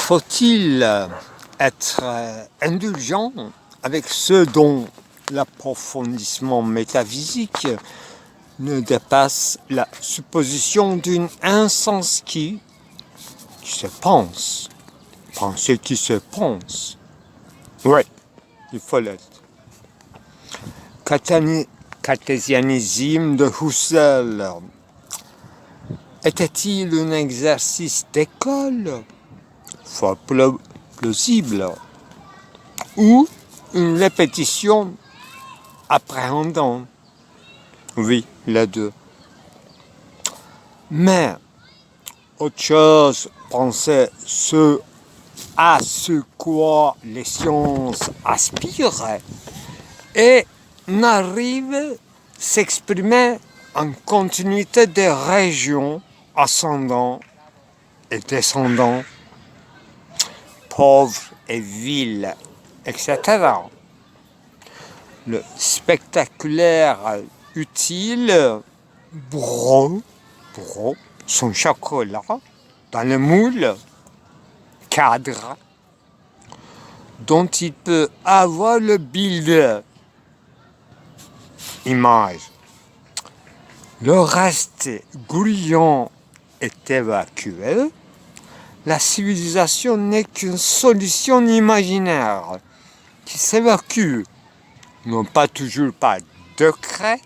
Faut-il être indulgent avec ceux dont l'approfondissement métaphysique ne dépasse la supposition d'une instance qui se pense, penser qui se pense? Oui, il faut l'être. Cartésianisme de Husserl était-il un exercice d'école, fort plausible, ou une répétition appréhendant? Oui, les deux. Mais autre chose, penser à ce quoi les sciences aspirent et n'arrive à s'exprimer en continuité des régions ascendant et descendant, pauvres et villes, etc. Le spectaculaire utile, bro, son chocolat dans le moule, cadre, dont il peut avoir le build, image. Le reste grouillant est évacué. La civilisation n'est qu'une solution imaginaire qui s'évacue, non pas toujours par décret,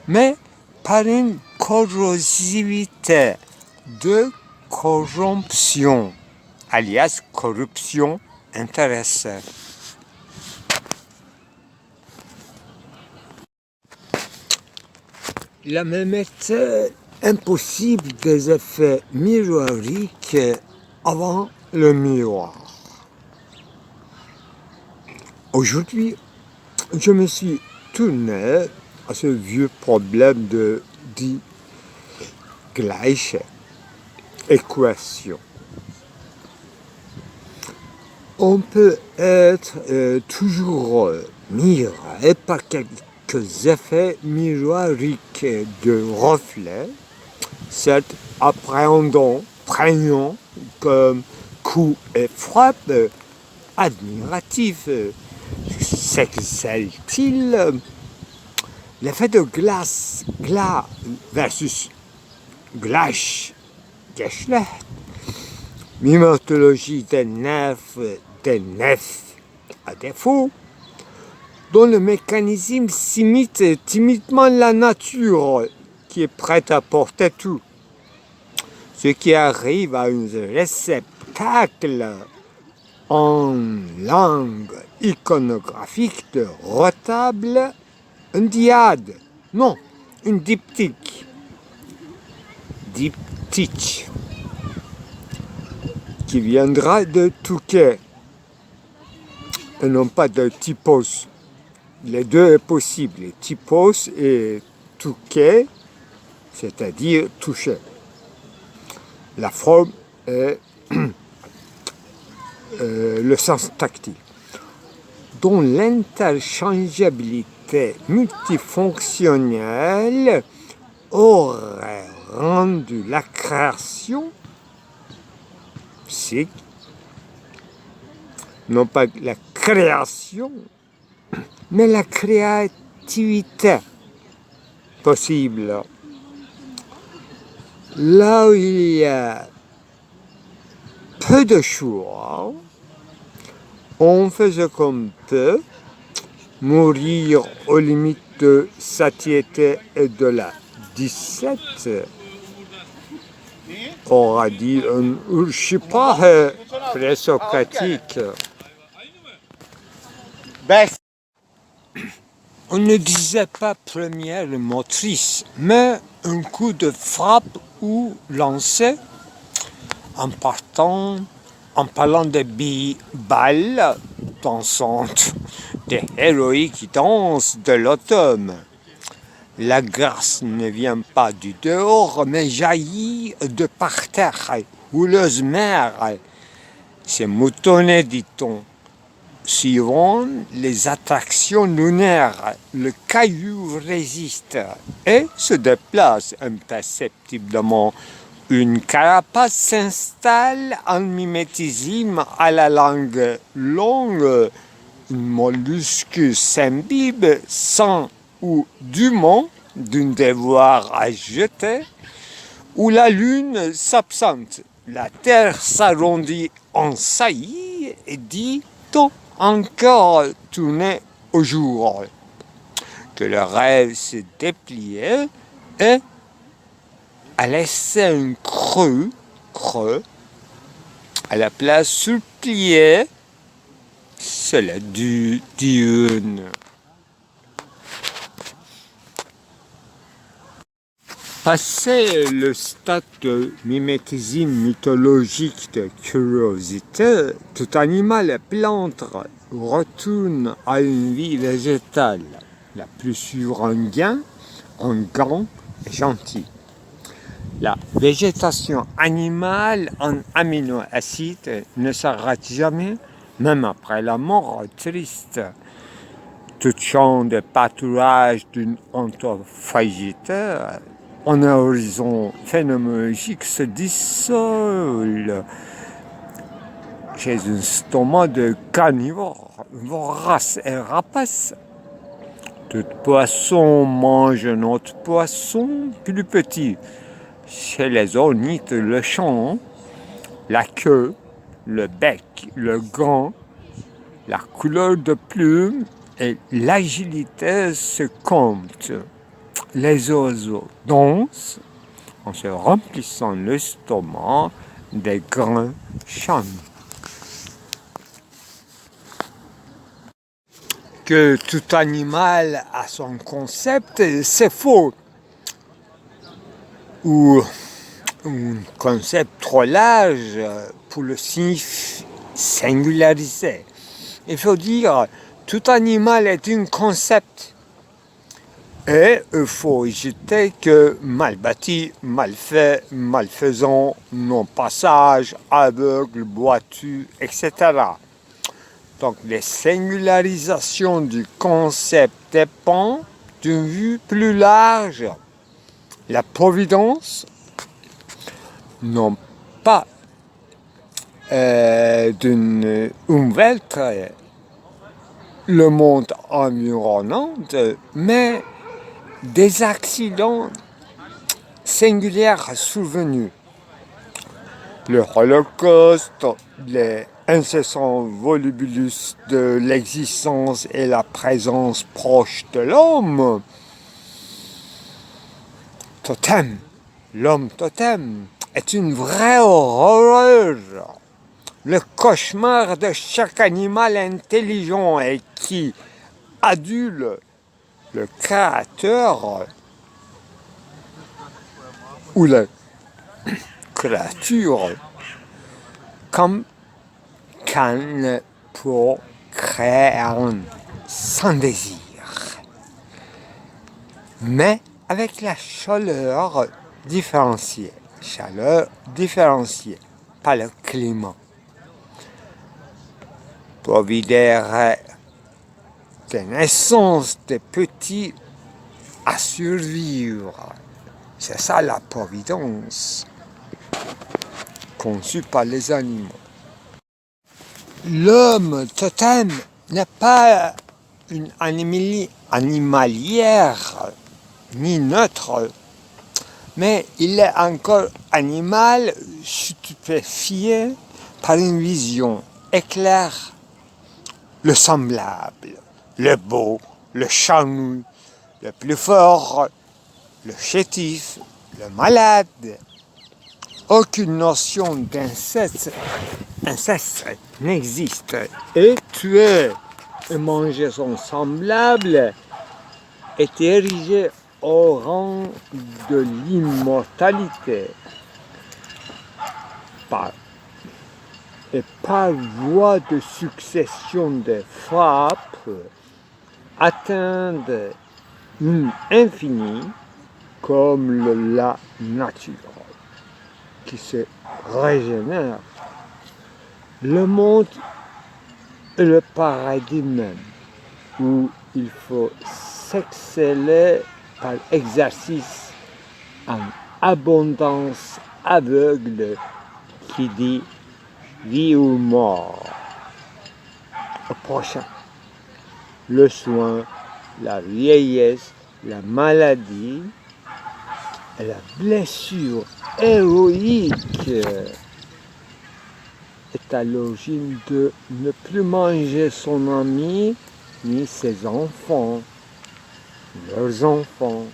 mais par une corrosivité de corruption, alias corruption intéressée. Il a même été impossible des effets miroiriques avant le miroir. Aujourd'hui, je me suis tourné à ce vieux problème de die Gleiche équation. On peut être toujours miré par quelques effets miroiriques de reflets, certes appréhendant, prégnant comme coup et frappe, admiratif. S'excelle-t-il? L'effet de glas versus Gleich, Geschlecht, mimétologie des nefs à défaut, dont le mécanisme imite timidement la nature qui est prête à porter tout. Ce qui arrive à un réceptacle en langue iconographique de retable, un diade, non, une diptyque, qui viendra de Touquet, et non pas de typos. Les deux est possible, typos et Touquet, c'est-à-dire toucher. La forme est le sens tactile, dont l'interchangeabilité multifonctionnelle aurait rendu la création psychique, non pas la création, mais la créativité possible. Là où il y a peu de choix, on fait ce qu'on peut, mourir aux limites de satiété et de la 17, aura dit un Urshipahe présocratique. On ne disait pas première motrice, mais un coup de frappe ou lancé en parlant de balles dansantes, des héroïques danses de l'automne. La grâce ne vient pas du dehors, mais jaillit de par terre, houleuse mer. C'est moutonné, dit-on. Suivant les attractions lunaires, le caillou résiste et se déplace imperceptiblement Une carapace s'installe en mimétisme à la langue longue. Un mollusque s'imbibe sans ou dûment d'un devoir à jeter, où la lune s'absente, la terre s'arrondit en saillie et dit-on encore tourner au jour, que le rêve se dépliait et a laissé un creux à la place suppliée, cela du diurne. Passé le stade de mimétisme mythologique de curiosité, tout animal et plante retourne à une vie végétale, la plus sûre en gain, en gant et gentil. La végétation animale en aminoacides ne s'arrête jamais, même après la mort triste. Tout champ de pâturage d'une ontophagité en horizon phénoménologique se dissolve chez un stomat de carnivore, vorace et rapace. Tout poisson mange un autre poisson plus petit. Chez les ornithes, le chant, la queue, le bec, le gant, la couleur de plume et l'agilité se comptent. Les oiseaux dansent en se remplissant l'estomac des grains chants. Que tout animal a son concept, c'est faux. Ou un concept trop large pour le singulariser. Il faut dire tout animal est un concept. Et il faut jeter que mal bâti, mal fait, malfaisant, non-passage, aveugle, boiteux, etc. Donc les singularisations du concept dépendent d'une vue plus large. La providence, non pas d'une ouverture, le monde environnant, mais des accidents singuliers survenus. Le Holocauste, les incessants volubulus de l'existence et la présence proche de l'homme. Totem, l'homme totem, est une vraie horreur. Le cauchemar de chaque animal intelligent et qui adule le créateur ou la créature comme canne pour créer sans désir. Mais avec la chaleur différenciée, pas le climat. Providère de naissance des petits à survivre. C'est ça la providence, conçue par les animaux. L'homme totem n'est pas une animalière ni neutre, mais il est encore animal stupéfié par une vision éclair, le semblable, le beau, le charmant, le plus fort, le chétif, le malade. Aucune notion d'inceste n'existe. Et tuer et manger son semblable est érigé au rang de l'immortalité. Et par voie de succession de frappes, atteindre l'infini comme la nature qui se régénère. Le monde est le paradis même, où il faut s'exceller par exercice en abondance aveugle qui dit vie ou mort. Au prochain. Le soin, la vieillesse, la maladie et la blessure héroïque est à l'origine de ne plus manger son ami ni ses enfants, leurs enfants.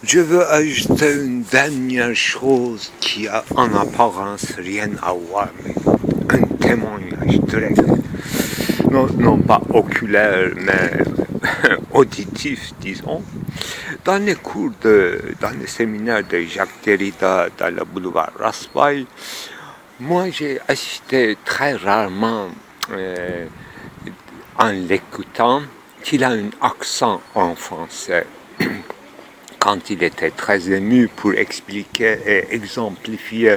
Je veux ajouter une dernière chose qui a en apparence rien à voir, mais un témoignage direct, non pas oculaire, mais auditif, disons. Dans les cours, dans les séminaires de Jacques Derrida dans le boulevard Raspail, moi j'ai assisté très rarement, en l'écoutant, qu'il a un accent en français. Quand il était très ému pour expliquer et exemplifier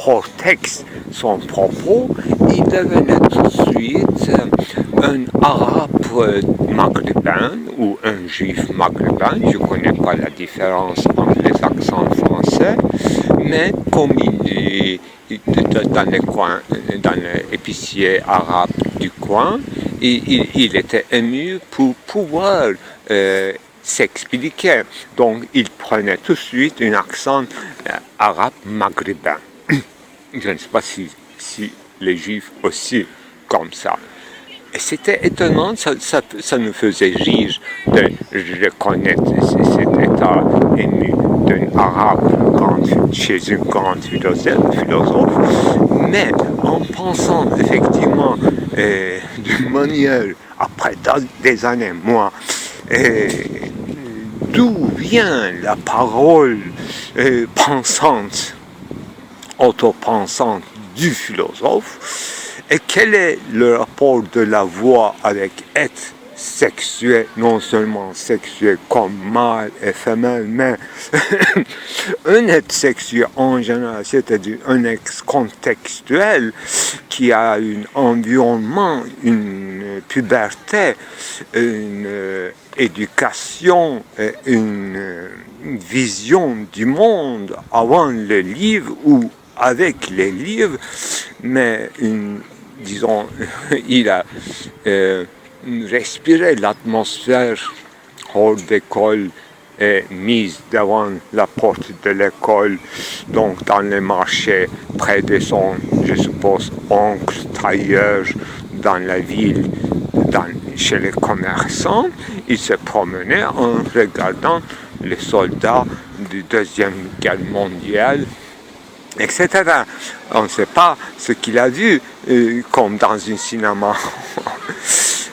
hors texte son propos, il devenait tout de suite un arabe maghrébin ou un juif maghrébin. Je ne connais pas la différence entre les accents français, mais comme il dans les coins, dans l'épicier arabe du coin, il était ému pour pouvoir s'expliquer. Donc, il prenait tout de suite un accent arabe maghrébin. Je ne sais pas si les juifs aussi comme ça. Et c'était étonnant, ça nous faisait rire de reconnaître cet état ému d'un arabe chez un grand philosophe, mais en pensant effectivement d'une manière, après des années, moi, d'où vient la parole pensante, autopensante du philosophe, et quel est le rapport de la voix avec être sexué, non seulement sexué comme mâle et femelle, mais un être sexué en général, c'est-à-dire un être contextuel qui a un environnement, une puberté, une éducation, une vision du monde avant le livre ou avec les livres, mais disons, il a respiré l'atmosphère hors d'école et mise devant la porte de l'école, donc dans les marchés, près de son, je suppose, oncle tailleur dans la ville, chez les commerçants. Il se promenait en regardant les soldats du Deuxième Guerre mondiale, etc. On ne sait pas ce qu'il a vu, comme dans un cinéma.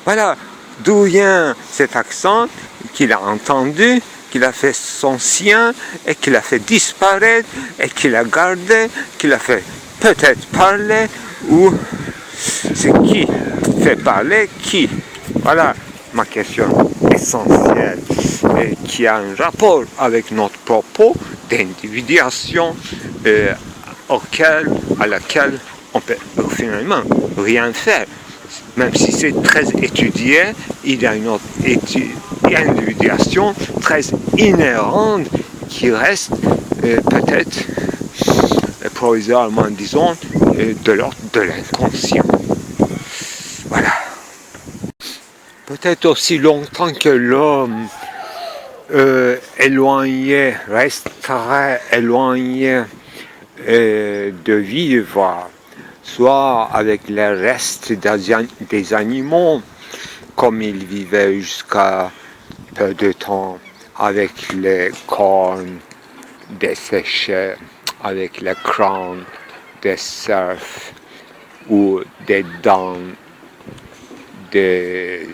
Voilà d'où vient cet accent qu'il a entendu, qu'il a fait son sien, et qu'il a fait disparaître, et qu'il a gardé, qu'il a fait peut-être parler, ou c'est qui fait parler qui. Voilà ma question essentielle, et qui a un rapport avec notre propos d'individuation, à laquelle on peut finalement rien faire. Même si c'est très étudié, il y a une autre individuation très inhérente qui reste peut-être provisoirement, disons, de l'ordre de l'inconscient. Voilà. Peut-être aussi longtemps que l'homme reste très éloigné de vivre, soit avec les restes des animaux, comme ils vivaient jusqu'à peu de temps, avec les cornes desséchées, avec les crânes des cerfs ou des dents des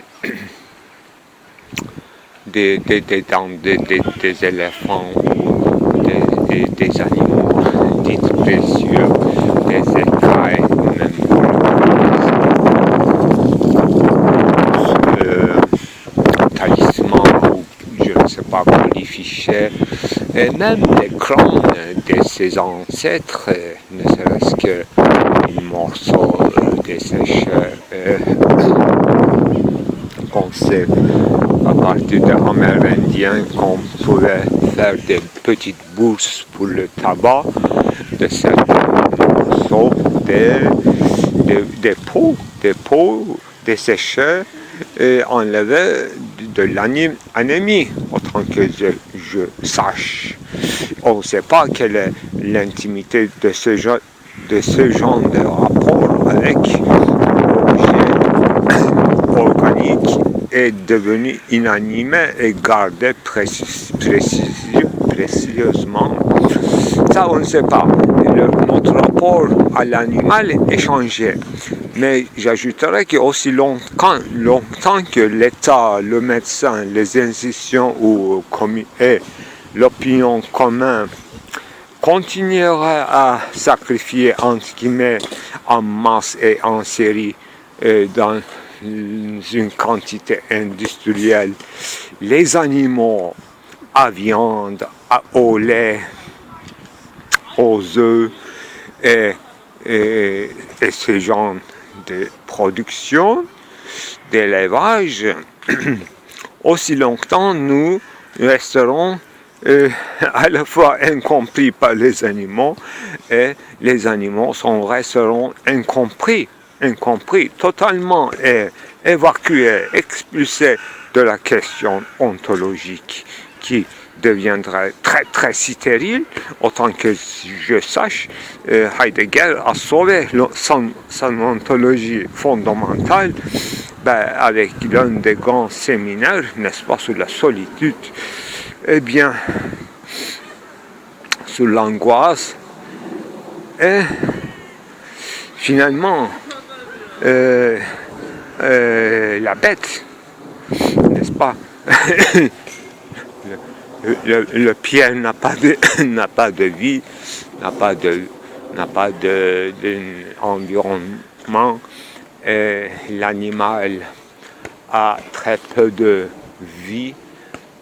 éléphants ou des animaux dits précieux, des écailles, même talismans ou je ne sais pas, polyfichets, et même les crânes de ses ancêtres, ne serait-ce qu'un morceau desséché. On sait à partir des Amérindiens qu'on pouvait faire des petite bourse pour le tabac, de certains morceaux, des pots, des sécheurs enlevés de l'ennemi, autant que je sache. On ne sait pas quelle est l'intimité de ce genre de rapport avec l'objet organique est devenu inanimé et gardé précieusement. Ça, on ne sait pas. Notre rapport à l'animal est changé. Mais j'ajouterais qu'aussi longtemps que l'État, le médecin, les institutions et l'opinion commune continueraient à sacrifier, entre guillemets, en masse et en série dans une quantité industrielle, les animaux à viande, au lait, aux œufs et ce genre de production, d'élevage, aussi longtemps nous resterons à la fois incompris par les animaux et les animaux resteront incompris, totalement évacués, expulsés de la question ontologique qui deviendrait très très stérile, autant que je sache. Heidegger a sauvé son ontologie fondamentale avec l'un des grands séminaires, n'est-ce pas, sur la solitude, eh bien, sur l'angoisse, et finalement, la bête, n'est-ce pas, le pierre n'a pas de vie, n'a pas d'environnement, et l'animal a très peu de vie,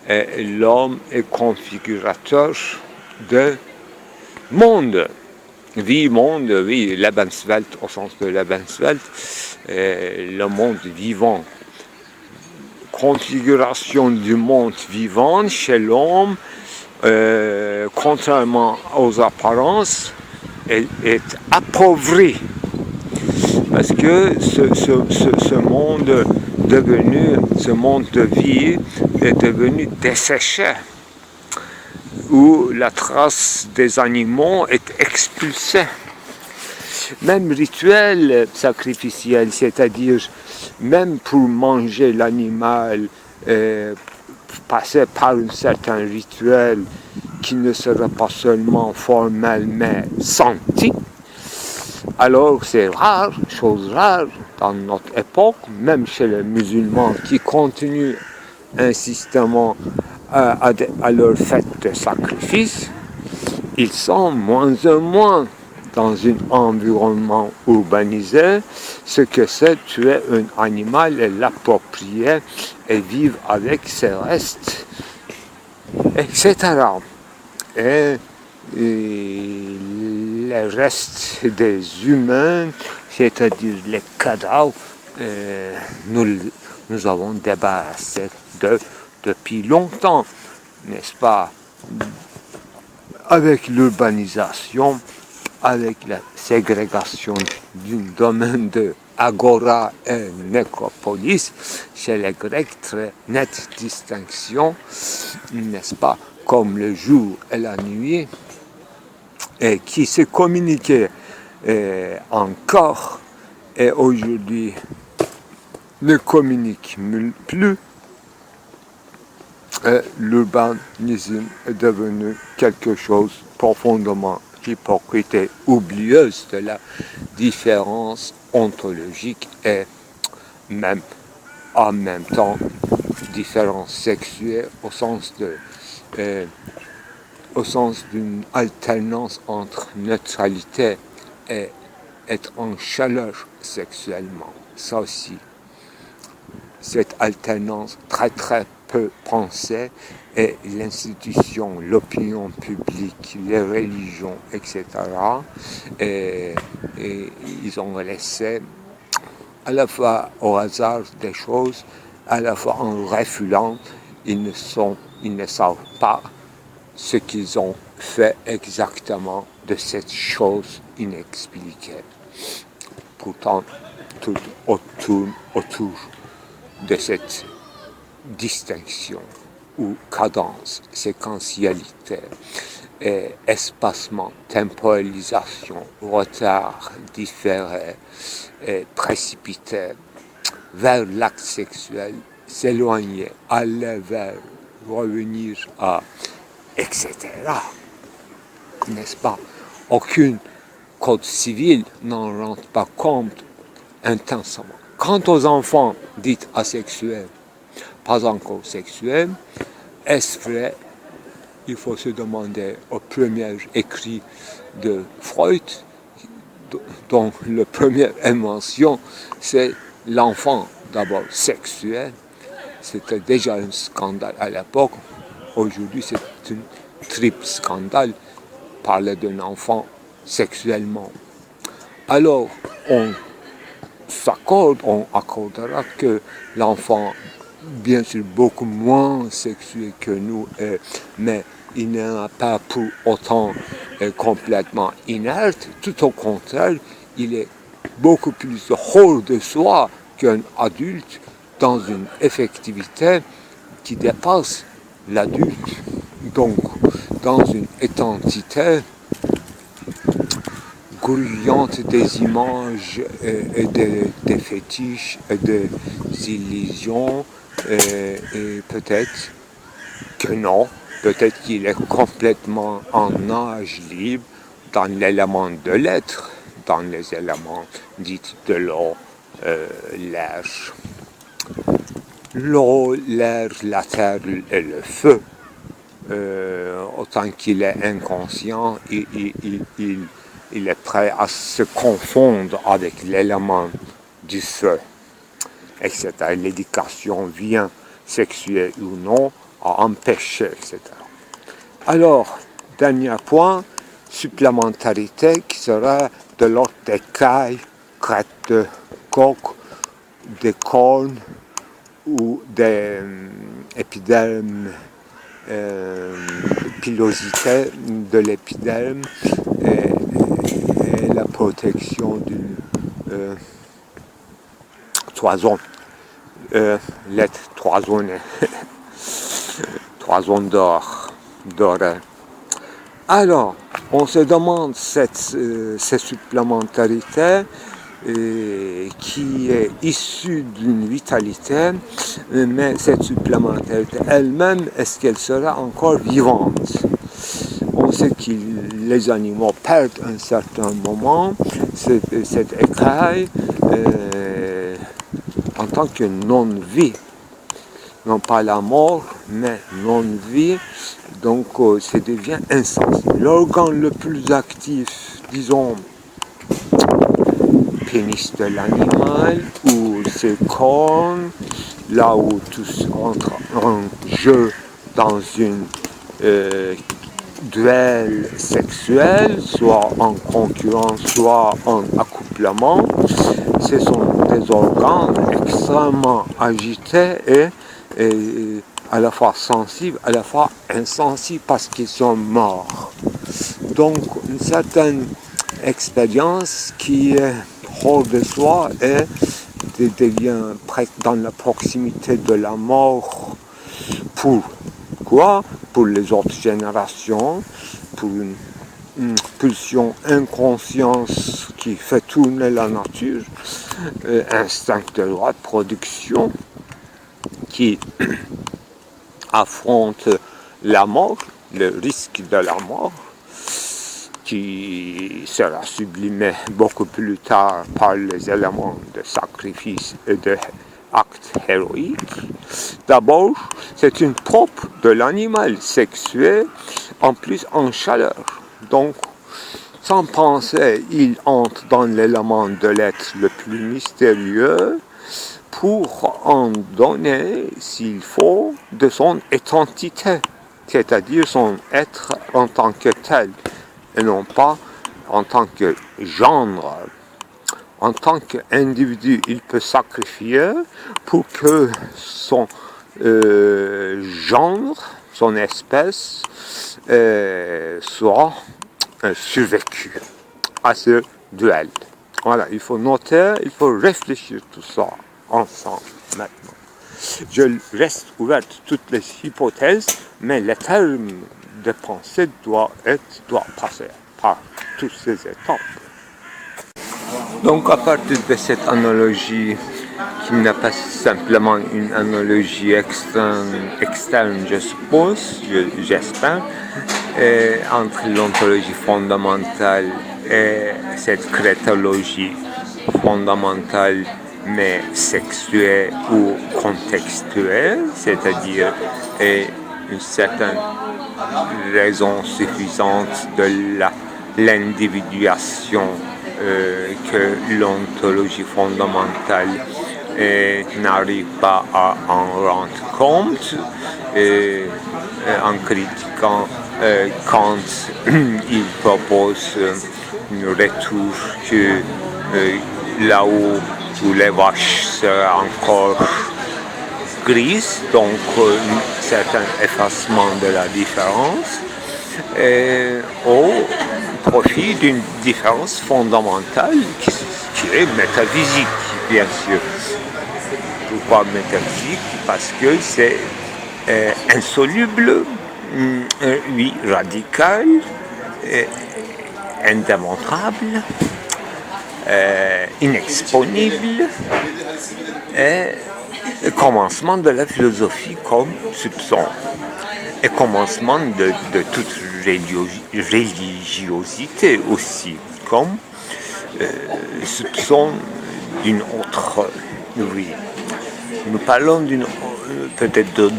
et l'homme est configurateur de monde. Monde, oui, Lebenswelt au sens de Lebenswelt, le monde vivant. Configuration du monde vivant chez l'homme, contrairement aux apparences, est appauvri. Parce que ce monde de vie est devenu desséché, où la trace des animaux est expulsée. Même rituel sacrificiel, c'est-à-dire même pour manger l'animal, passer par un certain rituel qui ne serait pas seulement formel mais senti. Alors c'est rare, chose rare dans notre époque, même chez les musulmans qui continuent insistamment à leur fête de sacrifice, ils sont moins en moins dans un environnement urbanisé, ce que c'est tuer un animal et l'approprier et vivre avec ses restes, etc. Et les restes des humains, c'est-à-dire les cadavres, nous avons débarrassé depuis longtemps, n'est-ce pas, avec l'urbanisation, avec la ségrégation d'un domaine de agora et nécropolis, chez les Grecs, très nette distinction, n'est-ce pas, comme le jour et la nuit, et qui se communiquaient encore, et aujourd'hui ne communiquent plus. L'urbanisme est devenu quelque chose profondément hypocrite et oublieuse de la différence ontologique et même en même temps différence sexuelle au sens d'une alternance entre neutralité et être en chaleur sexuellement. Ça aussi, cette alternance très très peu pensée, et l'institution, l'opinion publique, les religions, etc. Et ils ont laissé à la fois au hasard des choses, à la fois en refoulant, ils ne savent pas ce qu'ils ont fait exactement de cette chose inexpliquée. Pourtant, tout autour de cette distinction ou cadence, séquentialité, et espacement, temporalisation, retard, différé, et précipité, vers l'acte sexuel, s'éloigner, aller vers, revenir à, etc. N'est-ce pas? Aucun code civil n'en rend pas compte intensément. Quant aux enfants dits asexuels, pas encore sexuels, est-ce vrai? Il faut se demander au premier écrit de Freud, dont la première invention, c'est l'enfant d'abord sexuel. C'était déjà un scandale à l'époque. Aujourd'hui, c'est un triple scandale, parler d'un enfant sexuellement. Alors, on accordera que l'enfant, bien sûr, beaucoup moins sexué que nous, mais il n'est pas pour autant complètement inerte. Tout au contraire, il est beaucoup plus hors de soi qu'un adulte dans une effectivité qui dépasse l'adulte. Donc, dans une identité grouillante des images et des fétiches et des illusions, et peut-être que non, peut-être qu'il est complètement en âge libre dans l'élément de l'être, dans les éléments dits de l'eau, l'air. L'eau, l'air, la terre et le feu. Autant qu'il est inconscient, il est prêt à se confondre avec l'élément du feu, etc. L'éducation vient, sexuelle ou non, à empêcher, etc. Alors, dernier point, supplémentarité qui sera de l'ordre des cailles, crêtes de coq, des cornes ou des épidermes, pilosité de l'épiderme et la protection d'une toison, l'être toisonné, toison d'or, doré. Alors, on se demande cette supplémentarité qui est issue d'une vitalité, mais cette supplémentarité elle-même, est-ce qu'elle sera encore vivante? On sait que les animaux perdent un certain moment cette écaille en tant que non-vie. Non pas la mort, mais non-vie, donc ça devient insensible. L'organe le plus actif, disons, pénis de l'animal, ou ses cornes, là où tout entre en jeu dans une duel sexuel, soit en concurrence, soit en accouplement, ce sont des organes extrêmement agités et à la fois sensibles, à la fois insensibles parce qu'ils sont morts. Donc une certaine expérience qui est hors de soi et devient presque dans la proximité de la mort. Pour quoi? Pour les autres générations, pour une pulsion inconscience qui fait tourner la nature, instinct de reproduction qui affronte la mort, le risque de la mort, qui sera sublimé beaucoup plus tard par les éléments de sacrifice et d'actes héroïques. D'abord, c'est une propre de l'animal sexué, en plus en chaleur. Donc, sans penser, il entre dans l'élément de l'être le plus mystérieux pour en donner, s'il faut, de son identité, c'est-à-dire son être en tant que tel, et non pas en tant que genre. En tant qu'individu, il peut sacrifier pour que son genre, son espèce, soit survécu à ce duel. Voilà, il faut noter, il faut réfléchir tout ça ensemble maintenant. Je reste ouverte à toutes les hypothèses, mais le terme de pensée doit passer par toutes ces étapes. Donc à partir de cette analogie, qui n'est pas simplement une analogie externe je suppose, j'espère, entre l'ontologie fondamentale et cette chrétologie fondamentale mais sexuelle ou contextuelle, c'est-à-dire une certaine raison suffisante de l'individuation que l'ontologie fondamentale n'arrive pas à en rendre compte en critiquant Kant. Il propose un retour que là où les vaches seraient encore grises, donc un certain effacement de la différence au profit d'une différence fondamentale qui est métaphysique, bien sûr. Pourquoi métaphysique? Parce que c'est insoluble, oui, radical, indémontrable, inexponible, et commencement de la philosophie comme soupçon, et commencement de toute religiosité aussi, comme soupçon d'une autre vie. Nous parlons peut-être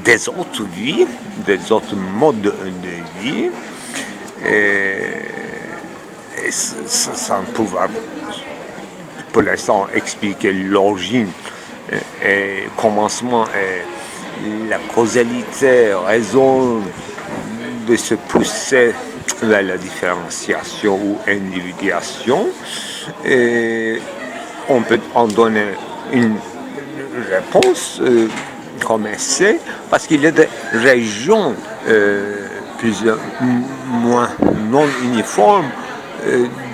des autres vies, des autres modes de vie, et sans pouvoir pour l'instant expliquer l'origine et commencement et la causalité, raison de se pousser vers la différenciation ou individuation. Et on peut en donner une réponse comme essai, parce qu'il y a des régions plus ou moins non uniformes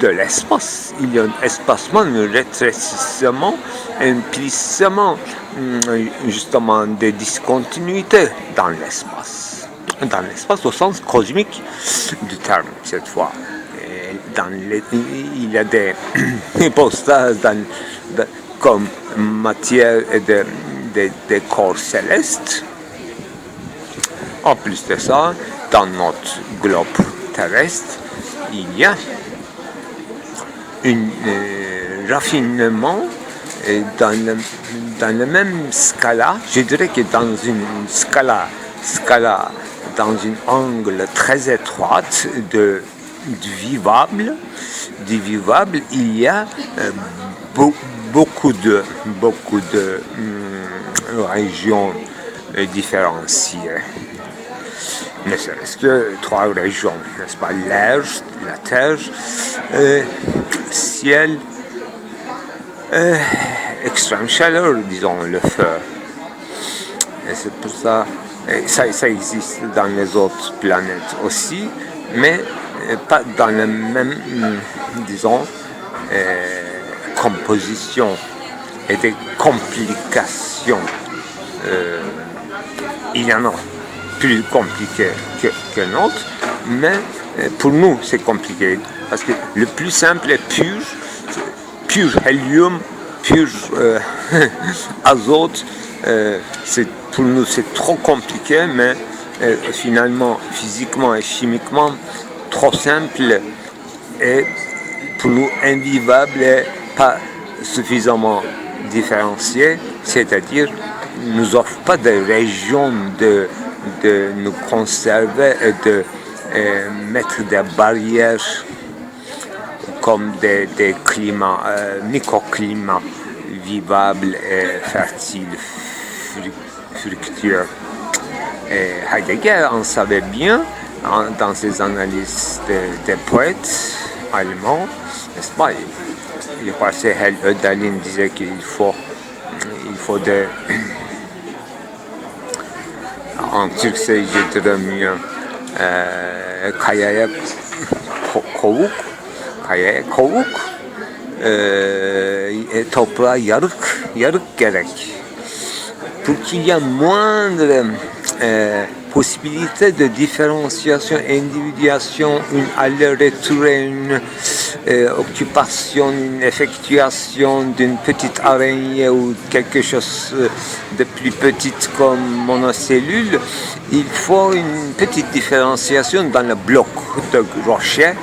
de l'espace. Il y a un espacement, un rétrécissement, un plissement, justement des discontinuités dans l'espace. Dans l'espace au sens cosmique du terme, cette fois. Il y a des hypostases comme matière et des corps célestes. En plus de ça, dans notre globe terrestre, il y a un raffinement dans le même scala, je dirais que dans une scala dans un angle très étroite du vivable, il y a beaucoup de régions différenciées. Ne serait-ce que 3 régions, n'est-ce pas? L'air, la terre, ciel, extrême chaleur, disons, le feu. Et c'est pour ça, ça existe dans les autres planètes aussi, mais pas dans la même, disons, composition et des complications. Il y en a plus compliqué que l'autre, mais pour nous c'est compliqué parce que le plus simple est pur hélium, pur azote. Pour nous c'est trop compliqué, mais finalement physiquement et chimiquement trop simple et pour nous invivable et pas suffisamment différencié, c'est-à-dire nous offre pas de régions de nous conserver et de mettre des barrières comme des climats, microclimats vivables et fertiles, fructueux. Et Heidegger en savait bien dans ses analyses des poètes allemands, n'est-ce pas? Je crois que Hölderlin disait qu'il faut en turc je dirais mieux kayaya kovuk, toprağa yarık gerek. Pour qu'il y ait moindre possibilité de différenciation, individuation, une aller-retour, une occupation, une effectuation d'une petite araignée ou quelque chose de plus petite comme monocellule, il faut une petite différenciation dans le bloc de rocher,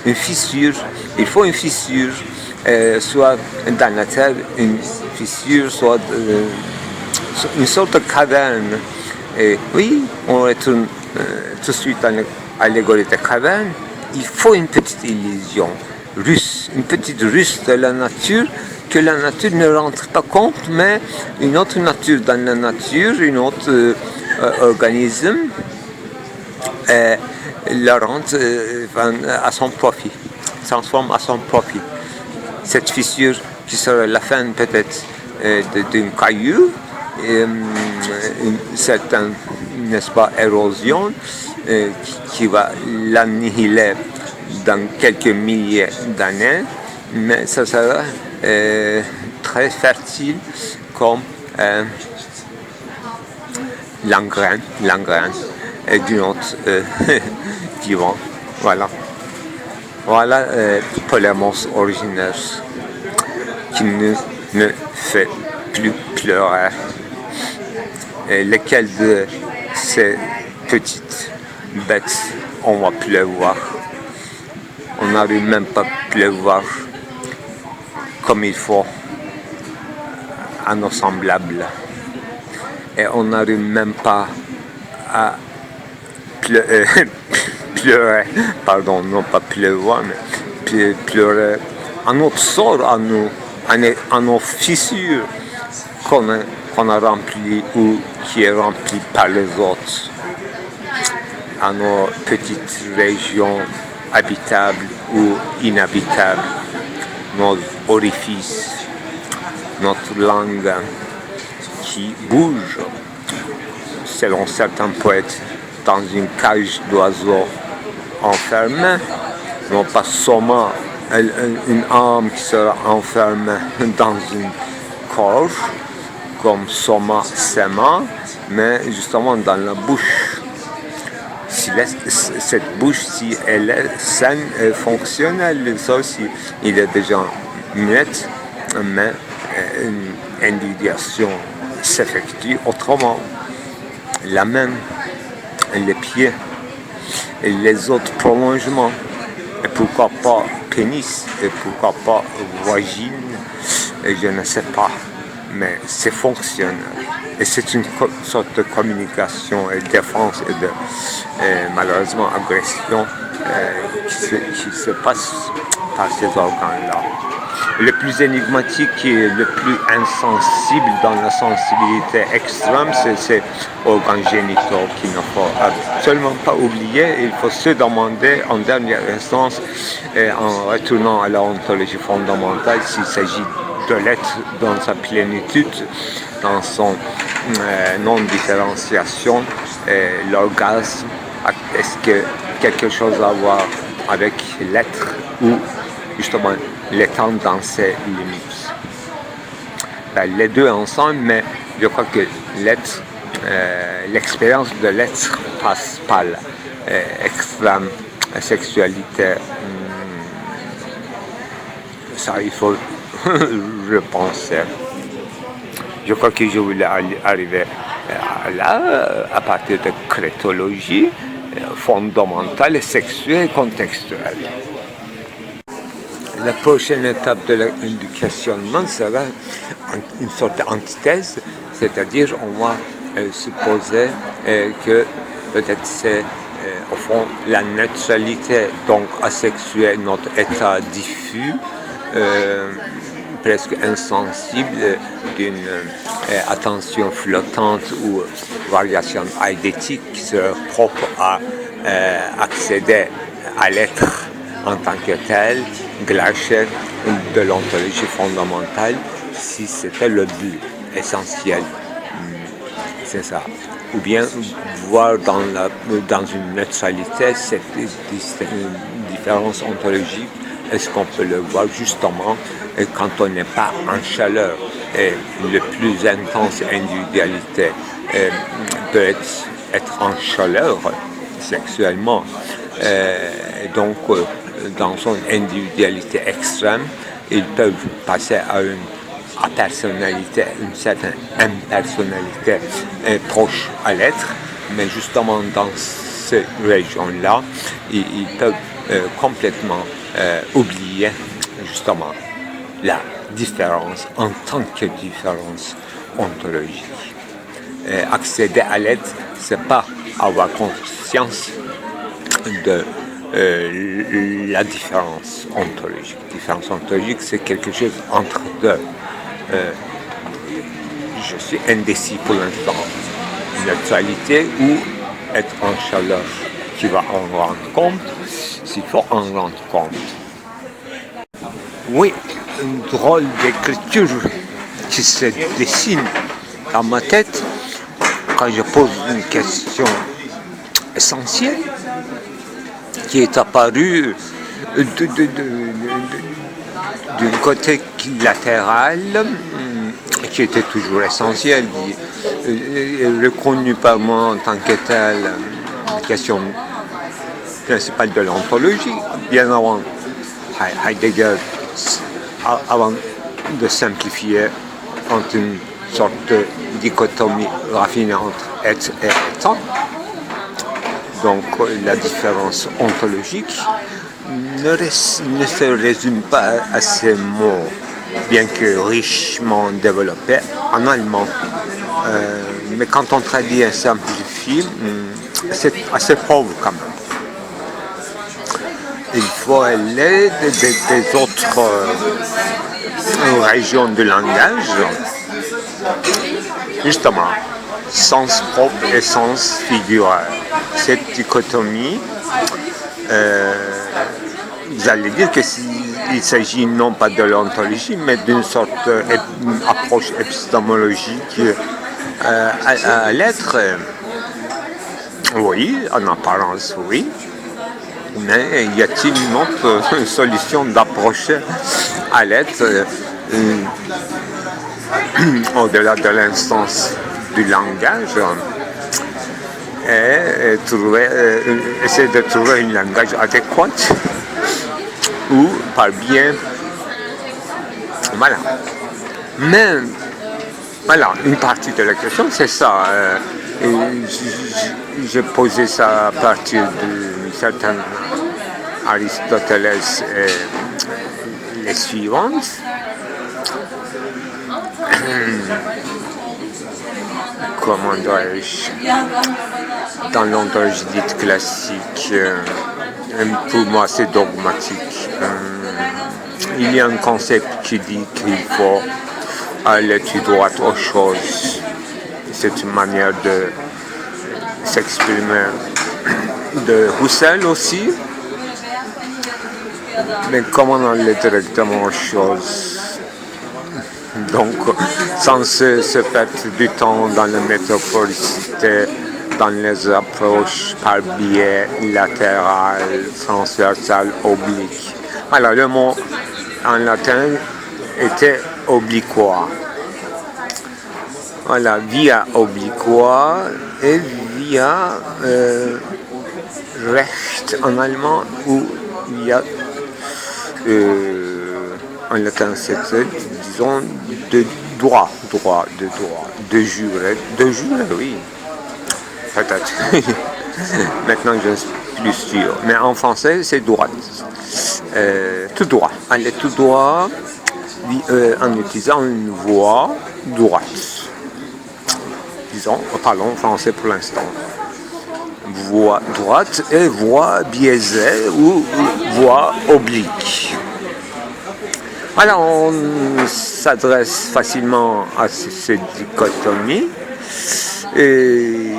une fissure. Il faut une fissure, soit dans la terre, une fissure, soit une sorte de caverne. Et oui, on retourne tout de suite dans l'allégorie de caverne. Il faut une petite illusion russe, une petite russe de la nature, que la nature ne rentre pas compte, mais une autre nature dans la nature, une autre organisme, la rend à son profit, transforme à son profit. Cette fissure qui sera la fin peut-être d'un caillou, une certaine, n'est-ce pas, érosion qui va l'annihiler dans quelques milliers d'années, mais ça sera très fertile comme l'engrais d'une autre vivant. Voilà. Voilà Polemos originaire qui ne fait plus pleurer. Et lesquelles de ces petites bêtes on va pleuvoir? On n'arrive même pas à pleuvoir comme il faut à nos semblables. Et on n'arrive même pas à pleurer, pardon, non pas pleuvoir, mais pleurer à notre sort, à nos fissures qu'on a rempli ou qui est rempli par les autres, à nos petites régions habitables ou inhabitables, nos orifices, notre langue qui bouge, selon certains poètes, dans une cage d'oiseaux enfermée, non pas seulement une âme qui sera enfermée dans une corps, comme Soma Sema, mais justement dans la bouche. Si cette bouche, si elle est saine et fonctionnelle, ça aussi, il est déjà muette, mais une individuation s'effectue autrement. La main, les pieds, et les autres prolongements, et pourquoi pas pénis, et pourquoi pas vagine, et je ne sais pas. Mais c'est fonctionnel. Et c'est une sorte de communication et défense et malheureusement agression qui se passe par ces organes-là. Le plus énigmatique et le plus insensible dans la sensibilité extrême, c'est ces organes génitaux qu'il ne faut absolument pas oublier. Il faut se demander en dernière instance, en retournant à la ontologie fondamentale, s'il s'agit de l'être dans sa plénitude, dans son non-différenciation, l'orgasme, est-ce que quelque chose à voir avec l'être ou justement l'étant dans ses limites? Les deux ensemble, mais je crois que l'être, l'expérience de l'être passe par l'extrême sexualité. Ça, il faut repenser. Je crois que je voulais arriver là à partir de crétologie fondamentale, sexuelle et contextuelle. La prochaine étape du questionnement sera une sorte d'antithèse, c'est-à-dire on va supposer que peut-être c'est au fond la neutralité, donc asexuée, notre état diffus, presque insensible d'une attention flottante ou variation eidétique qui serait propre à accéder à l'être en tant que tel, glacé de l'ontologie fondamentale, si c'était le but essentiel. c'est ça. Ou bien voir dans une neutralité cette différence ontologique. Est-ce qu'on peut le voir justement quand on n'est pas en chaleur? Et le plus intense individualité peut être en chaleur sexuellement. Donc, dans son individualité extrême, ils peuvent passer à une personnalité, une certaine impersonnalité proche à l'être, mais justement dans ces régions-là, ils peuvent complètement oublier justement la différence en tant que différence ontologique. Accéder à l'être, c'est pas avoir conscience de la différence ontologique. La différence ontologique, c'est quelque chose entre deux. Je suis indécis pour l'instant. Neutralité ou être en chaleur qui va en rendre compte, s'il faut en rendre compte. Oui, une drôle d'écriture qui se dessine dans ma tête quand je pose une question essentielle qui est apparue d'un côté latéral qui était toujours essentiel, reconnu par moi en tant que tel, question principale de l'ontologie, bien avant Heidegger, avant de simplifier entre une sorte de dichotomie raffinée entre être et étant. Donc la différence ontologique ne se résume pas à ces mots, bien que richement développés en allemand. Mais quand on traduit et simplifie, c'est assez pauvre quand même. Il faut aller des autres régions du langage, justement, sens propre et sens figuré. Cette dichotomie, vous allez dire qu'il s'agit non pas de l'ontologie, mais d'une sorte d'approche épistémologique à l'être. Oui, en apparence, oui. Mais y a-t-il une autre solution d'approcher à l'être au-delà de l'instance du langage et essayer de trouver un langage adéquat ou par bien. Voilà. Mais voilà, une partie de la question, c'est ça. J'ai posé ça à partir d'une certaine Aristoteles et les suivantes. Comment dirais-je, dans l'ontologie dite classique, pour moi c'est dogmatique. Il y a un concept qui dit qu'il faut aller tout droit aux choses. C'est une manière de s'exprimer de Husserl aussi. Mais comment aller directement aux choses? Donc, sans se perdre du temps dans la métropolicité, dans les approches par biais latéral, transversal, oblique. Alors, le mot en latin était obliqua. Voilà, via obliqua et via recht en allemand, où il y a en latin c'est, disons, de droit, de jurer, oui, peut-être. Maintenant je suis plus sûr, mais en français c'est droit, tout droit, aller tout droit en utilisant une voie droite. Disons, parlons français pour l'instant. Voie droite et voie biaisée ou voie oblique. Voilà, on s'adresse facilement à cette dichotomie et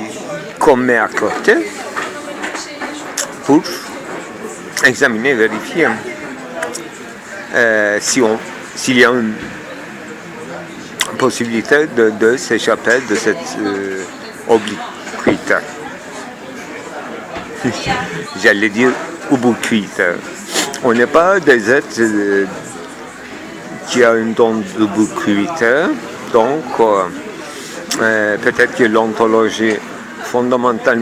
qu'on met à côté pour examiner, vérifier s'il y a une possibilité de s'échapper de cette ubiquitaire. J'allais dire ubiquitaire. On n'est pas des êtres qui ont une don ubiquitaire, donc peut-être que l'ontologie fondamentale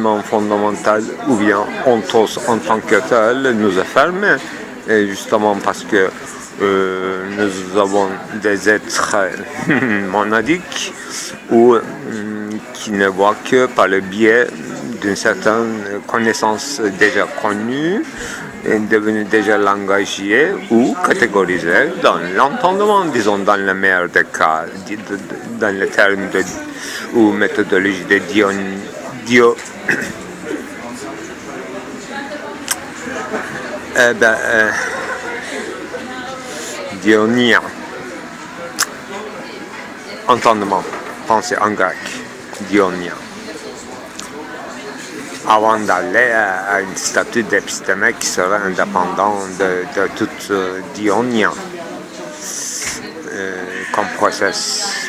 ou bien ontos en tant que tel nous est fermée, et justement parce que nous avons des êtres monadiques ou qui ne voient que par le biais d'une certaine connaissance déjà connue, devenue déjà langagier ou catégorisée dans l'entendement, disons dans le meilleur des cas, dans le terme ou méthodologie de Dionien. Entendement, pensée en grec, Dionien. Avant d'aller à une statut d'épistémé qui serait indépendant de tout dionien comme process.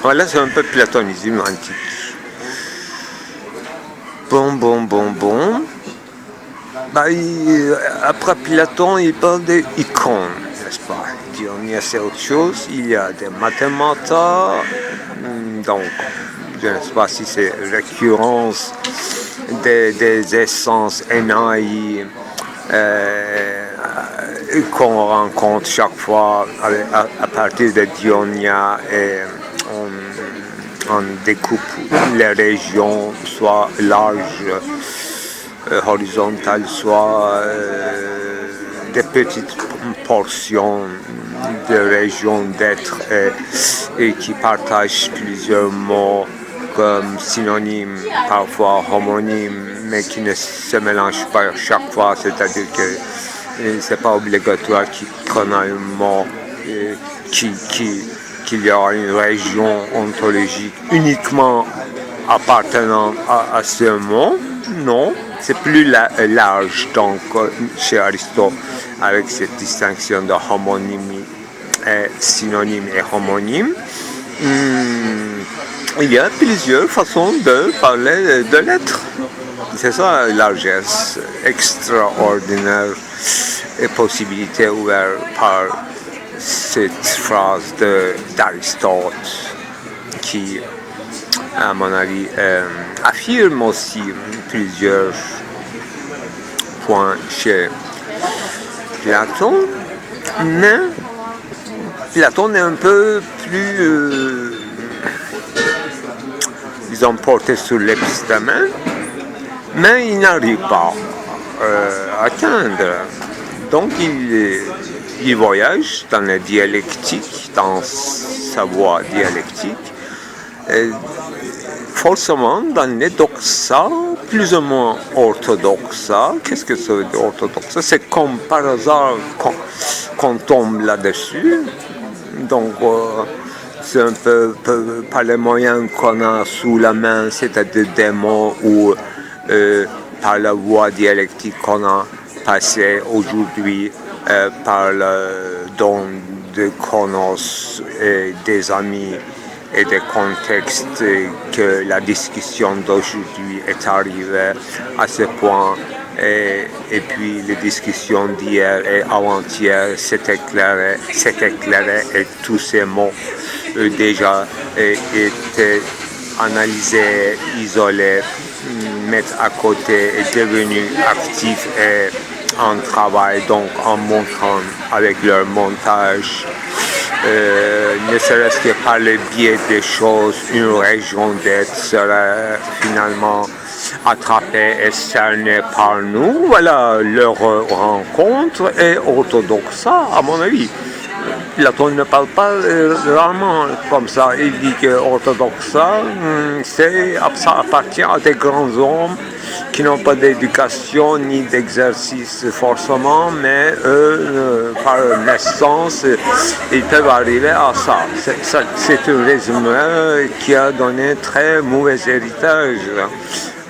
Voilà, c'est un peu platonisme antique. Bon. Après Platon, il parle d'icônes, n'est-ce pas? Dionien, c'est autre chose. Il y a des mathématas, donc je ne sais pas si c'est récurrence des essences énaï qu'on rencontre chaque fois à partir de Dionia, et on découpe les régions, soit larges, horizontales, soit des petites portions de régions d'êtres et qui partagent plusieurs mots comme synonymes, parfois homonymes, mais qui ne se mélangent pas chaque fois, c'est-à-dire que c'est pas obligatoire qu'on ait un mot qu'il y aura une région ontologique uniquement appartenant à ce mot. Non, c'est plus large, donc chez Aristote, avec cette distinction de homonymie, synonyme et homonyme. Il y a plusieurs façons de parler de l'être. C'est ça la largesse extraordinaire et possibilité ouverte par cette phrase d'Aristote qui, à mon avis, affirme aussi plusieurs points chez Platon, mais Platon est un peu plus disons porté sur l'épistémé, mais il n'arrive pas à atteindre. Donc il voyage dans la dialectique, dans sa voie dialectique, et forcément dans les doxas, plus ou moins orthodoxa. Qu'est-ce que ça veut dire orthodoxe? C'est comme par hasard qu'on tombe là-dessus. Donc c'est un peu par les moyens qu'on a sous la main, c'est-à-dire des mots ou par la voie dialectique qu'on a passée aujourd'hui, par le don de chronos et des amis et des contextes, que la discussion d'aujourd'hui est arrivée à ce point. Et puis les discussions d'hier et avant-hier s'est éclairé et tous ces mots déjà étaient analysés, isolés, mettre à côté et devenus actifs et en travail, donc en montrant avec leur montage, ne serait-ce que par le biais des choses, une région d'être serait finalement attrapée et cernée par nous. Voilà, leur rencontre est orthodoxe, à mon avis. Platon ne parle pas rarement comme ça. Il dit que orthodoxe, ça appartient à des grands hommes qui n'ont pas d'éducation ni d'exercice forcément, mais eux, par naissance, ils peuvent arriver à ça. C'est un résumé qui a donné très mauvais héritage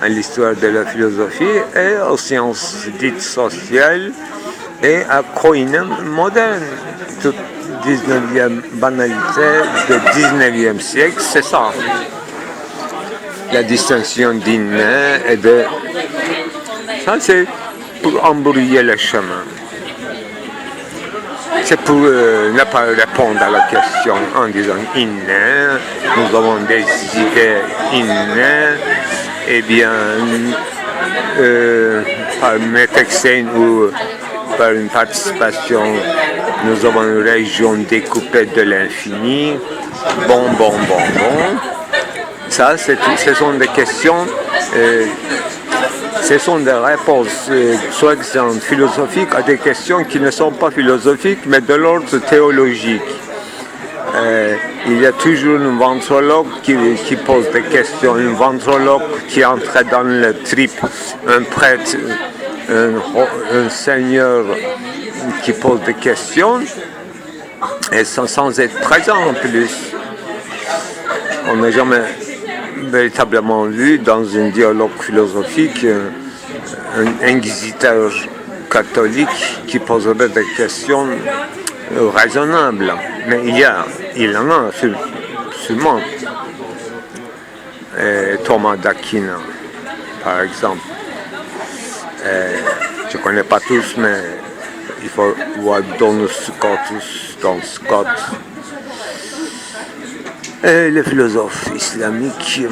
à l'histoire de la philosophie et aux sciences dites sociales et à Koine moderne. Toute 19e banalité du 19e siècle, c'est ça. la distinction d'inné et de... Ça, c'est pour embrouiller le chemin. C'est pour ne pas répondre à la question en disant inné, nous avons des idées innées, eh bien, par métexène ou par une participation, nous avons une région découpée de l'infini. Bon. Ça, ce sont des questions, ce sont des réponses soi-disant philosophiques à des questions qui ne sont pas philosophiques, mais de l'ordre théologique. Il y a toujours un ventrologue qui pose des questions, un ventrologue qui entre dans le trip, un prêtre, un seigneur qui pose des questions, et sans être présent en plus. On n'a jamais véritablement vu dans un dialogue philosophique un inquisiteur catholique qui poserait des questions raisonnables. Mais il en a sûrement. Thomas d'Aquin, par exemple. Je ne connais pas tous, mais il faut voir Donus Scotus, dans Scott. Et les philosophes islamiques,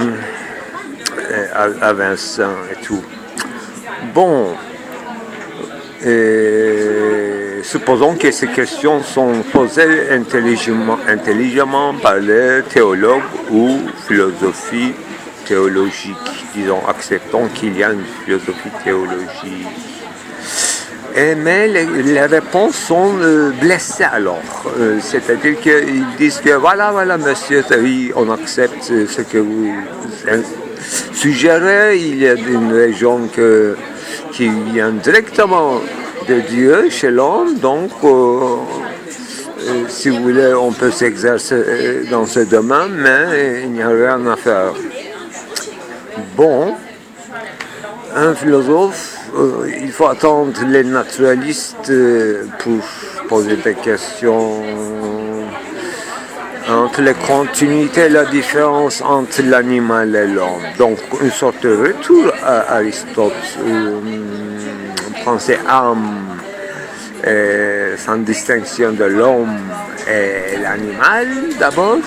à Vincent et tout. Bon, supposons que ces questions sont posées intelligemment par les théologues ou philosophie théologique. Disons, acceptons qu'il y a une philosophie théologique. Mais les réponses sont blessées alors. C'est-à-dire qu'ils disent que voilà, monsieur, oui, on accepte ce que vous suggérez. Il y a une région qui vient directement de Dieu chez l'homme. Donc, si vous voulez, on peut s'exercer dans ce domaine, mais il n'y a rien à faire. Bon, un philosophe, il faut attendre les naturalistes pour poser des questions entre les continuités et la différence entre l'animal et l'homme. Donc, une sorte de retour à Aristote, penser âme, sans distinction de l'homme et l'animal d'abord,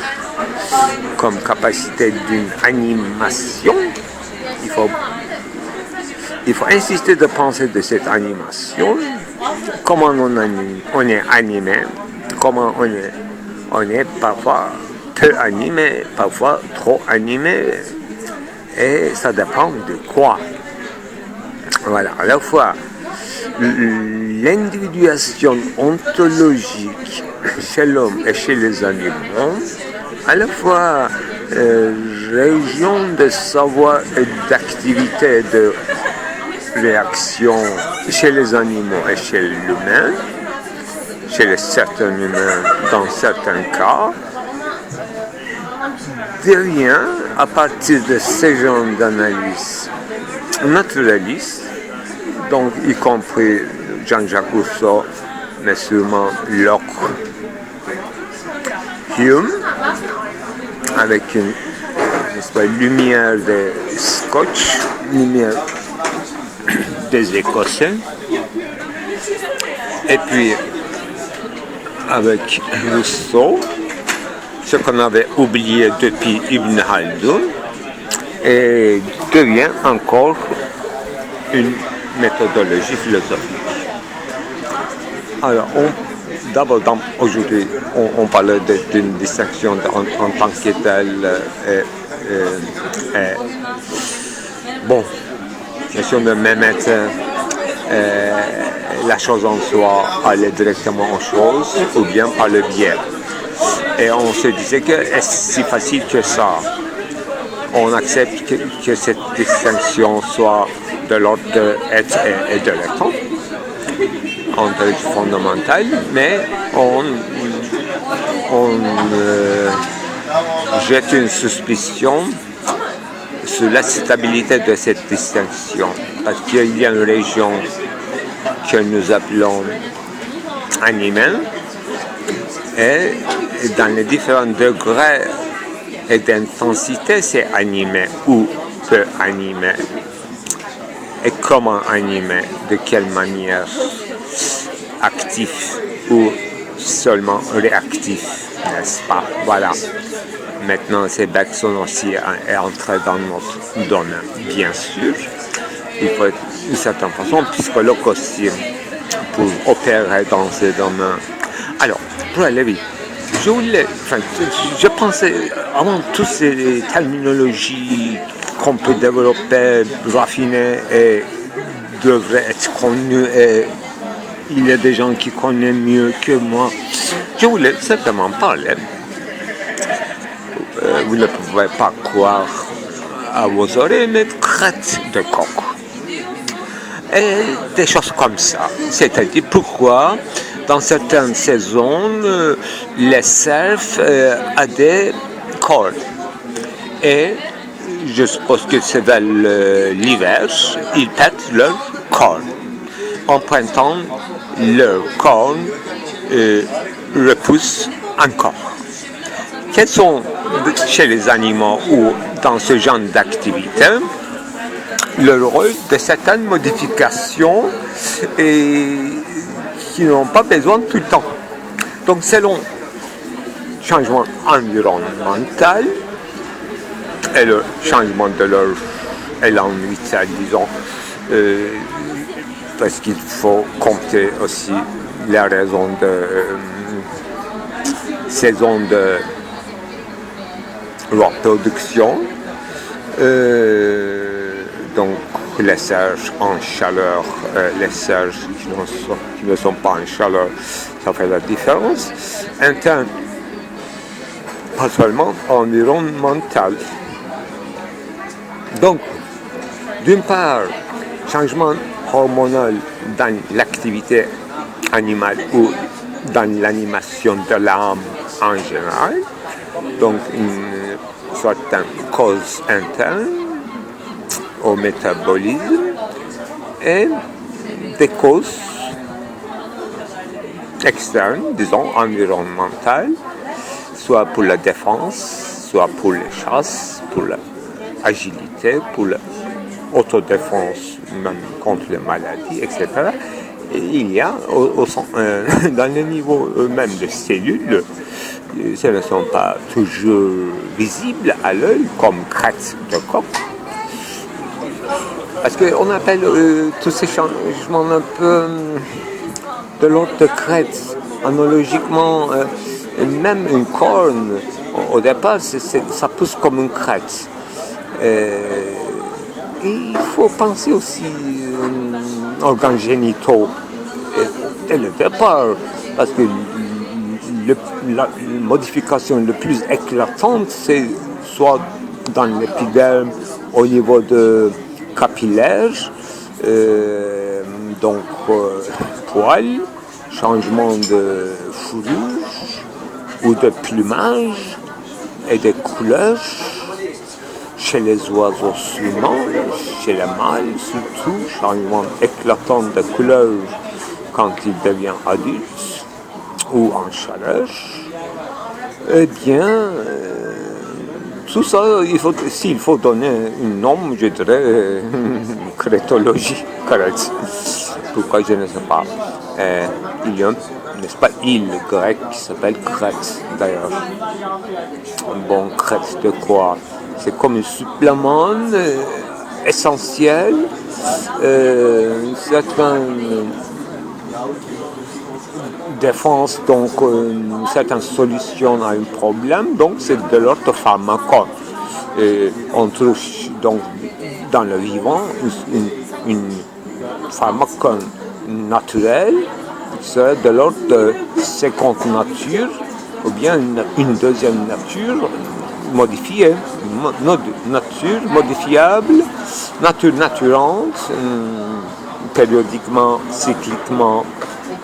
comme capacité d'une animation. Il faut insister de penser de cette animation, comment on est animé, comment on est parfois peu animé, parfois trop animé, et ça dépend de quoi. Voilà, à la fois l'individuation ontologique chez l'homme et chez les animaux, à la fois région de savoir et d'activité de réaction chez les animaux et chez l'humain, chez les certains humains dans certains cas, devient, à partir de ces genres d'analyse naturaliste, donc y compris Jean-Jacques Rousseau, mais sûrement Locke, Hume, avec une lumière de Scotch, lumière des Écossais, et puis avec Rousseau, ce qu'on avait oublié depuis Ibn Khaldun, et devient encore une méthodologie philosophique. Alors, d'abord, aujourd'hui, on parle d'une distinction en tant que telle. Bon, question de même mettre la chose en soi, aller directement aux choses, ou bien par le biais. Et on se disait que est-ce si facile que ça? On accepte que cette distinction soit de l'ordre de être et de l'être, ontologie fondamentale, mais on jette une suspicion sur la stabilité de cette distinction, parce qu'il y a une région que nous appelons animale, et dans les différents degrés Et d'intensité, c'est animé ou peu animé. Et comment animé, de quelle manière, actif ou seulement réactif, n'est-ce pas? Voilà. Maintenant, ces Bergson aussi est entré dans notre domaine, bien sûr. Il faut être d'une certaine façon psychologue aussi pour opérer dans ces domaines. Alors, pour aller vite, je pensais, avant toutes ces terminologies qu'on peut développer, raffiner et devraient être connues, et il y a des gens qui connaissent mieux que moi, je voulais simplement parler. Vous ne pouvez pas croire à vos oreilles, mais crête de coq. Et des choses comme ça. C'est-à-dire pourquoi, dans certaines saisons, les cerfs ont des cornes. Et je suppose que c'est vers l'hiver, ils pètent leurs cornes. En printemps, leurs cornes repoussent encore. Quels sont, chez les animaux ou dans ce genre d'activité, le rôle de certaines modifications et qui n'ont pas besoin tout le temps. Donc selon le changement environnemental et le changement de leur élan vital, disons, parce qu'il faut compter aussi les raisons de saison de reproduction. Donc les serges en chaleur, les serges qui ne sont pas en chaleur, ça fait la différence. Interne, pas seulement environnemental. Donc, d'une part, changement hormonal dans l'activité animale ou dans l'animation de l'âme en général. Donc, une certaine cause interne au métabolisme et des causes externes, disons environnementales, soit pour la défense, soit pour les chasses, pour l'agilité, pour l'autodéfense, même contre les maladies, etc. Et il y a dans le niveau même des cellules, ce ne sont pas toujours visibles à l'œil comme crête de coq. Parce qu'on appelle tous ces changements un peu de l'ordre de crête. Analogiquement, même une corne, au départ, ça pousse comme une crête. Et il faut penser aussi aux organes génitaux dès le départ, parce que la modification la plus éclatante, c'est soit dans l'épiderme, au niveau de capillaires, donc poils, changement de fourrure ou de plumage et de couleurs chez les oiseaux seulement, chez les mâles surtout, changement éclatant de couleur quand il devient adulte ou en chaleur. Eh bien, tout ça, s'il faut donner un nom, je dirais crétologie, correct. Pourquoi je ne sais pas. Il y a, n'est-ce pas, île grecque qui s'appelle Crète, d'ailleurs. Bon, Crète de quoi? C'est comme un supplément essentiel, certaines défense, donc une certaine solution à un problème, donc c'est de l'ordre pharmacone. On trouve donc dans le vivant une pharmacone naturelle, c'est de l'ordre de seconde nature, ou bien une deuxième nature modifiée, nature modifiable, nature naturante, périodiquement, cycliquement,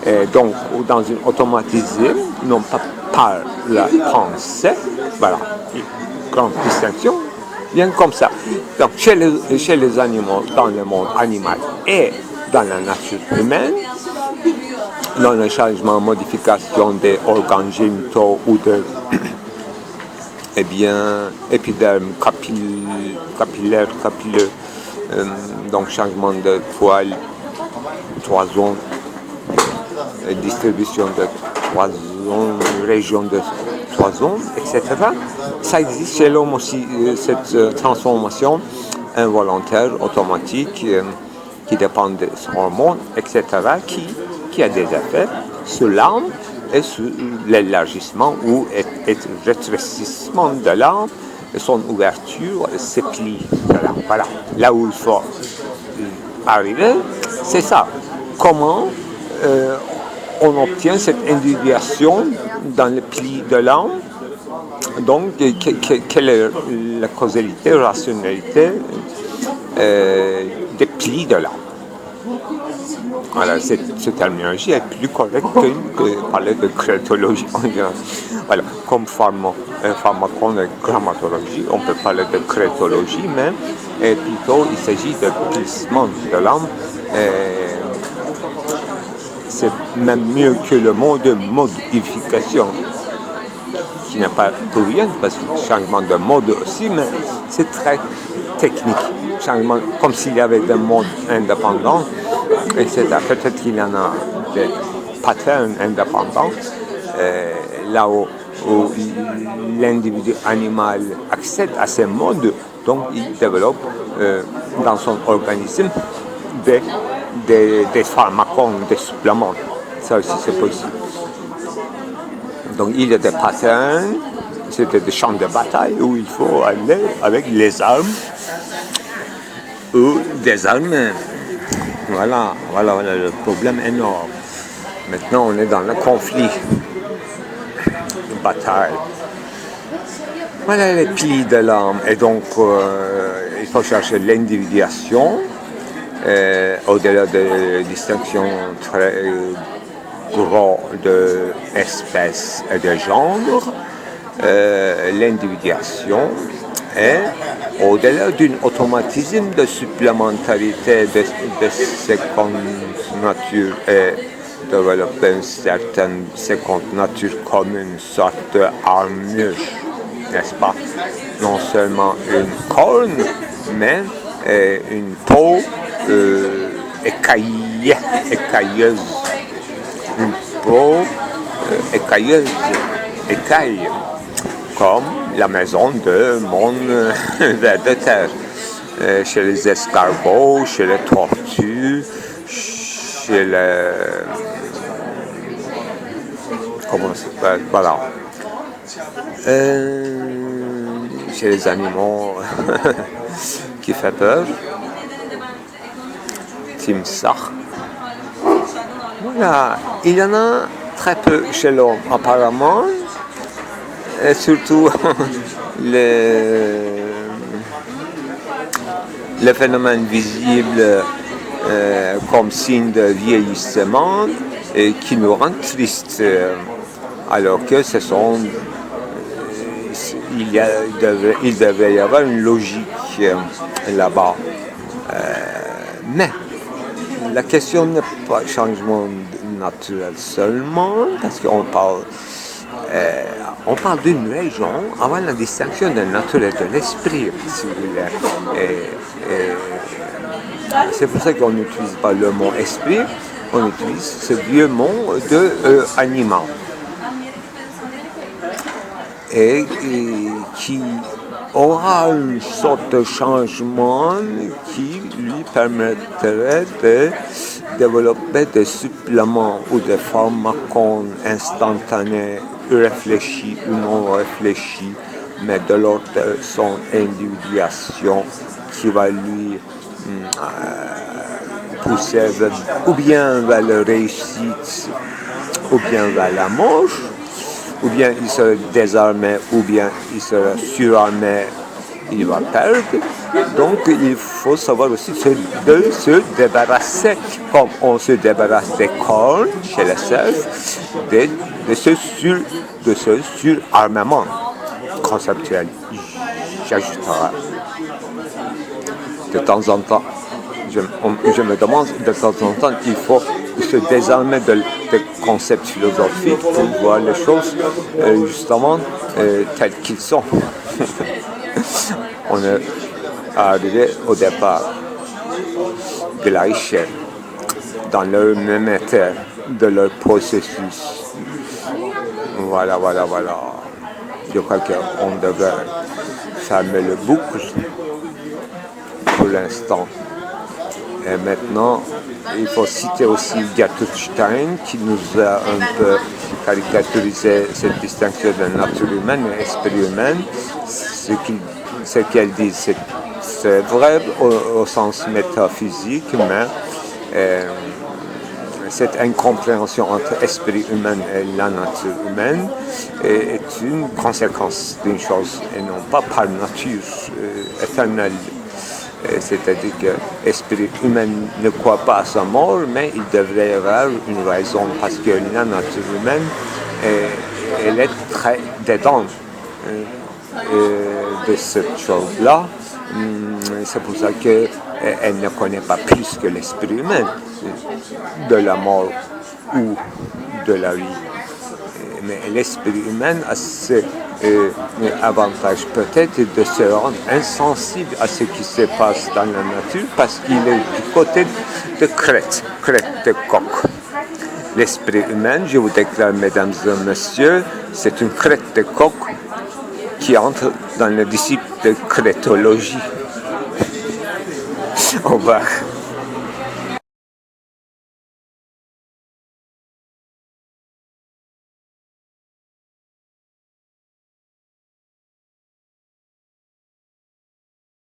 et donc dans une automatisée, non pas par la pensée. Voilà, grande distinction, bien comme ça. Donc chez les animaux, dans le monde animal et dans la nature humaine, dans le changement, modification des organes génitaux ou de eh bien, épiderme, capillaire, capilleux, donc changement de poils, toison, distribution de toison, région de toison, etc. Ça existe chez l'homme aussi, cette transformation involontaire, automatique, qui dépend des hormones, etc., qui a des effets sur l'âme et sur l'élargissement ou le rétrécissement de l'âme, et son ouverture, ses plis de l'âme. Voilà, là où il faut arriver, c'est ça. Comment on obtient cette individuation dans le pli de l'âme. Donc, quelle est la causalité, la rationalité des plis de l'âme? Voilà, cette terminologie est plus correcte que parler de crétologie en général. Voilà, comme pharmacon et grammatologie, on peut parler de crétologie, mais plutôt il s'agit de plissement de l'âme. C'est même mieux que le mot de modification, qui n'est pas pour rien, parce que changement de mode aussi, mais c'est très technique. Changement, comme s'il y avait des modes indépendants, etc. Peut-être qu'il y en a des patterns indépendants, là où l'individu animal accède à ces modes, donc il développe dans son organisme des pharmacons, des suppléments. Ça aussi c'est possible. Donc il y a des patterns, c'était des champs de bataille où il faut aller avec les armes ou des armes. Voilà le problème énorme. Maintenant on est dans le conflit, une bataille. Voilà les plis de l'âme. Et donc il faut chercher l'individuation au-delà des distinctions très gros d'espèces et de genres, l'individuation est au-delà d'un automatisme de supplémentarité de seconde nature et développer une certaine seconde nature comme une sorte d'armure, n'est-ce pas? Non seulement une corne, mais une peau écailleuse. Une peau écailleuse, écaille, comme la maison de mon ver de terre. Chez les escargots, chez les tortues, chez les... comment ça s'appelle? Voilà. Chez les animaux qui fait peur. Timsah. Voilà, il y en a très peu chez l'homme apparemment, et surtout le phénomène visible comme signe de vieillissement et qui nous rend tristes, alors que ce sont, il devait y avoir une logique là-bas. Mais la question n'est pas changement naturel seulement, parce qu'on parle d'une région avant la distinction de nature et de l'esprit, si vous voulez. Et c'est pour ça qu'on n'utilise pas le mot esprit, on utilise ce vieux mot de animal. Et qui aura une sorte de changement qui lui permettrait de développer des suppléments ou des pharmacons instantanés, réfléchis ou non réfléchis, mais de l'ordre de son individuation qui va lui pousser ou bien vers la réussite ou bien vers la mort. Ou bien il sera désarmé, ou bien il sera surarmé, il va perdre. Donc il faut savoir aussi de se débarrasser, comme on se débarrasse des cornes chez les cerfs, de ce surarmement conceptuel. J'ajouterai de temps en temps, je me demande, de temps en temps, il faut se désarmer des concepts philosophiques pour voir les choses justement telles qu'ils sont. On est arrivé au départ gleich dans leur même état de leur processus. Voilà. Je crois qu'on devrait fermer le boucle pour l'instant. Et maintenant, il faut citer aussi Gertrude Stein qui nous a un peu caricaturisé cette distinction de nature humaine et esprit humain. Ce qu'elle dit, c'est vrai au sens métaphysique, mais cette incompréhension entre esprit humain et la nature humaine est une conséquence d'une chose et non pas par nature éternelle. C'est-à-dire que l'esprit humain ne croit pas à sa mort, mais il devrait y avoir une raison parce que la nature humaine, elle est très dedans de cette chose-là. C'est pour ça qu'elle ne connaît pas plus que l'esprit humain de la mort ou de la vie. Mais l'esprit humain a ce avantage peut-être de se rendre insensible à ce qui se passe dans la nature parce qu'il est du côté de crête de coq. L'esprit humain, je vous déclare, mesdames et messieurs, c'est une crête de coq qui entre dans le disciple de crétologie. Au revoir.